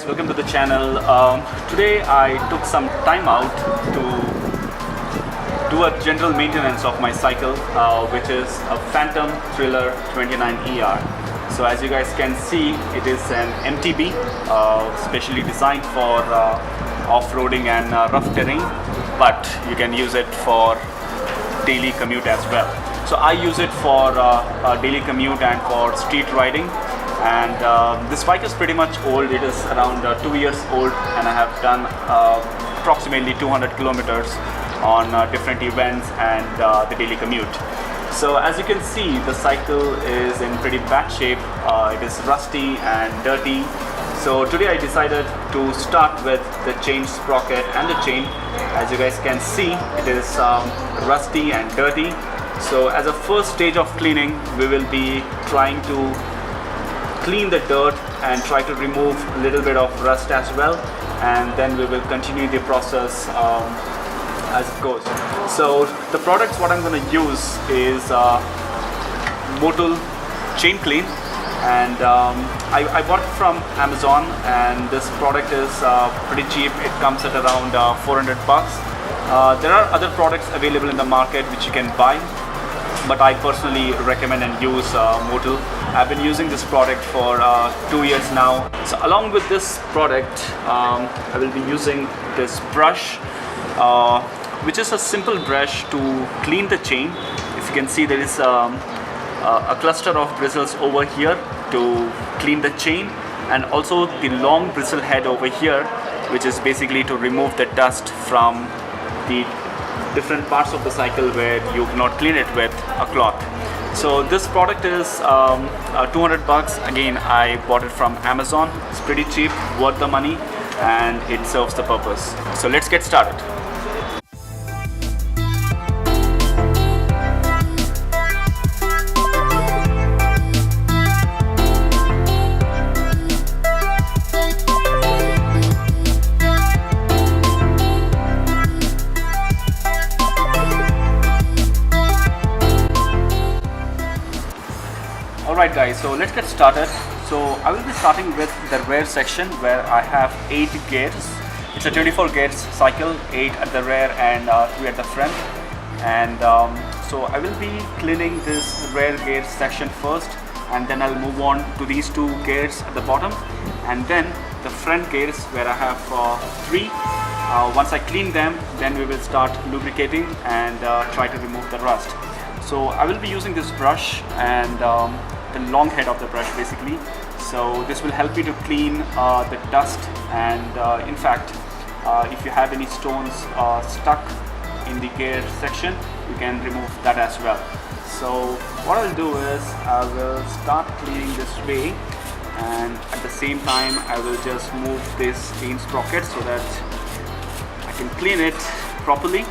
guys, welcome to the channel. Today I took some time out to do a general maintenance of my cycle, which is a Phantom Thriller 29ER. So as you guys can see, it is an MTB, specially designed for off-roading and rough terrain, but you can use it for daily commute as well. So I use it for daily commute and for street riding. And this bike is pretty much old. It is around 2 years old, and I have done approximately 200 kilometers on different events and the daily commute. So as you can see, the cycle is in pretty bad shape. It is rusty and dirty. So today I decided to start with the chain sprocket and the chain. As you guys can see, it is rusty and dirty. So as a first stage of cleaning, we will be trying to clean the dirt and try to remove a little bit of rust as well, and then we will continue the process as it goes. So the products what I'm going to use is Motul chain clean, and I bought it from Amazon, and this product is pretty cheap. It comes at around 400 bucks. There are other products available in the market which you can buy, but I personally recommend and use Motul. I've been using this product for 2 years now. So along with this product, I will be using this brush, which is a simple brush to clean the chain. If you can see, there is a cluster of bristles over here to clean the chain, and also the long bristle head over here, which is basically to remove the dust from the different parts of the cycle where you cannot clean it with a cloth. So this product is 200 bucks. Again, I bought it from Amazon. It's pretty cheap, worth the money, and it serves the purpose. So let's get started. Alright guys, so let's get started. So I will be starting with the rear section, where I have 8 gears. It's a 24 gears cycle, 8 at the rear and 3 at the front. And so I will be cleaning this rear gear section first, and then I'll move on to these 2 gears at the bottom, and then the front gears where I have 3. Once I clean them, then we will start lubricating and try to remove the rust. So I will be using this brush and the long head of the brush basically. So this will help you to clean the dust, and in fact, if you have any stones stuck in the gear section, you can remove that as well. So what I'll do is I will start cleaning this way, and at the same time I will just move this chain sprocket so that I can clean it properly.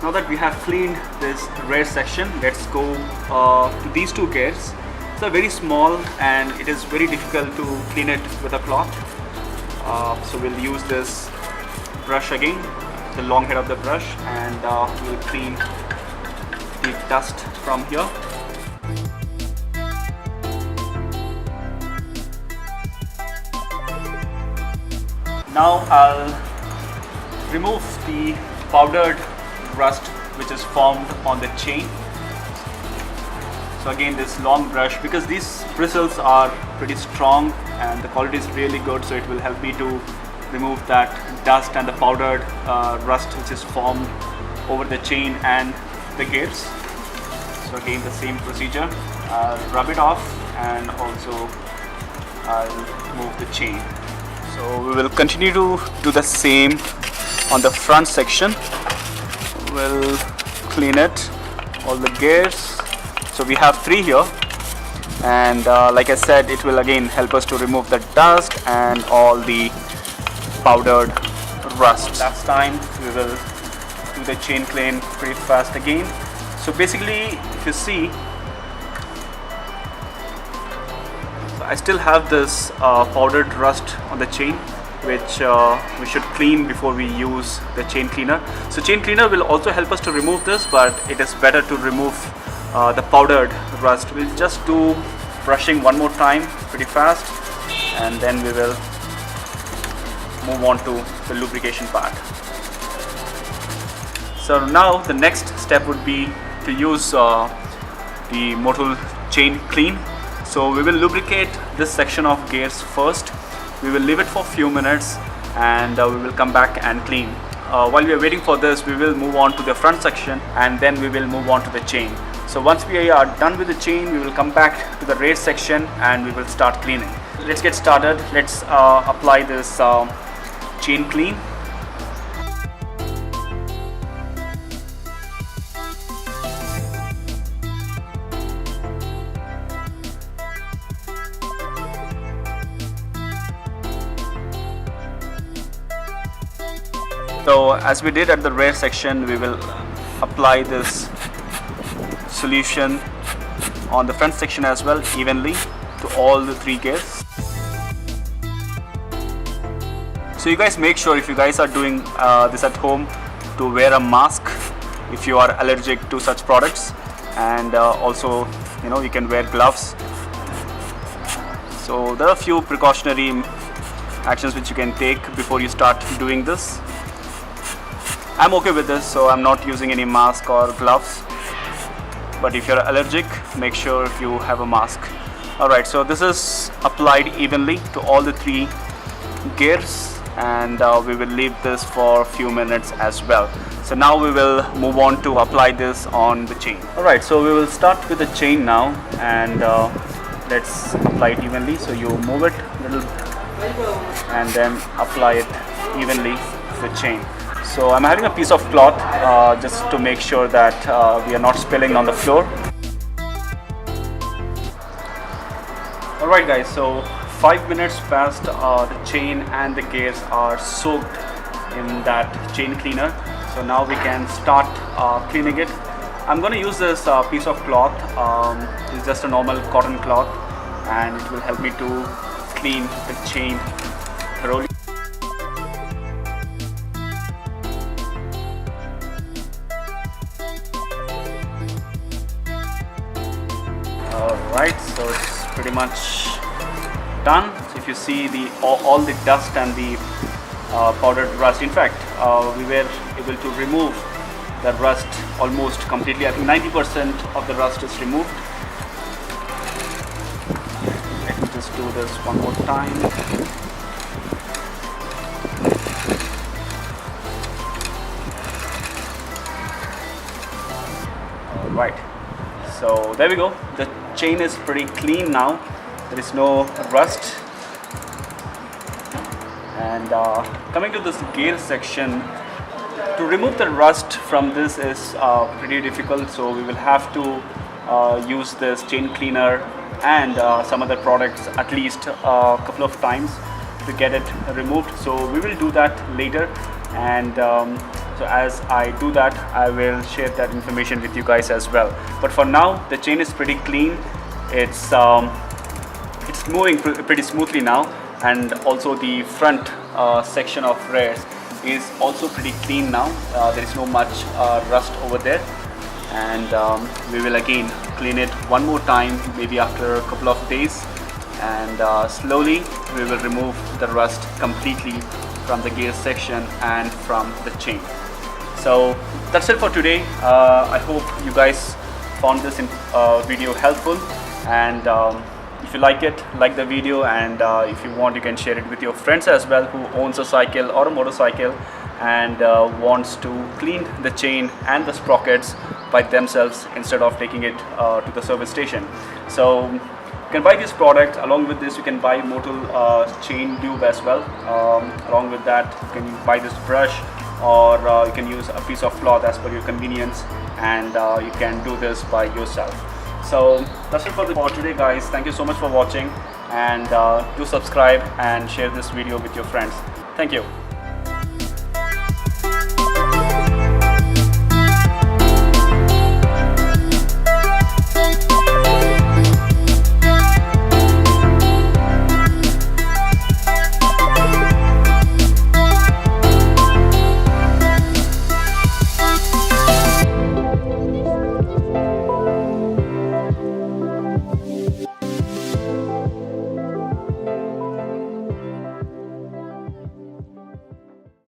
Now that we have cleaned this rear section, let's go to these 2 gears. They're very small and it is very difficult to clean it with a cloth. So we'll use this brush again, the long head of the brush, and we'll clean the dust from here. Now I'll remove the powdered rust which is formed on the chain. So again, this long brush, because these bristles are pretty strong and the quality is really good, so it will help me to remove that dust and the powdered rust which is formed over the chain and the gears. So again, the same procedure. I'll rub it off, and also I'll move the chain. So we will continue to do the same on the front section. We'll clean it, all the gears. So we have 3 here, and like I said, it will again help us to remove the dust and all the powdered rust. Last time we will do the chain clean pretty fast again. So basically, if you see, I still have this powdered rust on the chain, which we should clean before we use the chain cleaner. So chain cleaner will also help us to remove this, but it is better to remove the powdered rust. We'll just do brushing one more time pretty fast, and then we will move on to the lubrication part. So now the next step would be to use the motor chain clean. So we will lubricate this section of gears first. We will leave it for a few minutes, and we will come back and clean. While we are waiting for this, we will move on to the front section, and then we will move on to the chain. So once we are done with the chain, we will come back to the rear section and we will start cleaning. Let's get started. Let's apply this chain clean. So as we did at the rear section, we will apply this solution on the front section as well, evenly to all the 3 gears. So you guys make sure, if you guys are doing this at home, to wear a mask if you are allergic to such products, and also you can wear gloves. So there are a few precautionary actions which you can take before you start doing this. I'm okay with this, so I'm not using any mask or gloves, but if you're allergic, make sure you have a mask. Alright, so this is applied evenly to all the 3 gears, and we will leave this for a few minutes as well. So now we will move on to apply this on the chain. Alright, so we will start with the chain now, and let's apply it evenly. So you move it a little and then apply it evenly to the chain. So I'm having a piece of cloth just to make sure that we are not spilling on the floor. Alright guys, so 5 minutes past, the chain and the gears are soaked in that chain cleaner. So now we can start cleaning it. I'm going to use this piece of cloth. It's just a normal cotton cloth, and it will help me to clean the chain thoroughly. Alright, so it's pretty much done. So if you see all the dust and the powdered rust, in fact we were able to remove the rust almost completely. I think 90% of the rust is removed. Let me just do this one more time. Alright, so there we go. The chain is pretty clean now. There is no rust. And coming to this gear section, to remove the rust from this is pretty difficult. So we will have to use this chain cleaner and some other products at least a couple of times to get it removed. So we will do that later, and so as I do that, I will share that information with you guys as well. But for now, the chain is pretty clean. It's moving pretty smoothly now, and also the front section of rears is also pretty clean now. There is no much rust over there, and we will again clean it one more time, maybe after a couple of days, and slowly we will remove the rust completely from the gear section and from the chain. So that's it for today. I hope you guys found this video helpful, and if you like it, like the video, and if you want, you can share it with your friends as well who owns a cycle or a motorcycle and wants to clean the chain and the sprockets by themselves instead of taking it to the service station. So you can buy this product. Along with this, you can buy motor chain tube as well. Along with that, you can buy this brush, or you can use a piece of cloth as per your convenience, and you can do this by yourself. So that's it for today guys. Thank you so much for watching, and do subscribe and share this video with your friends. Thank you.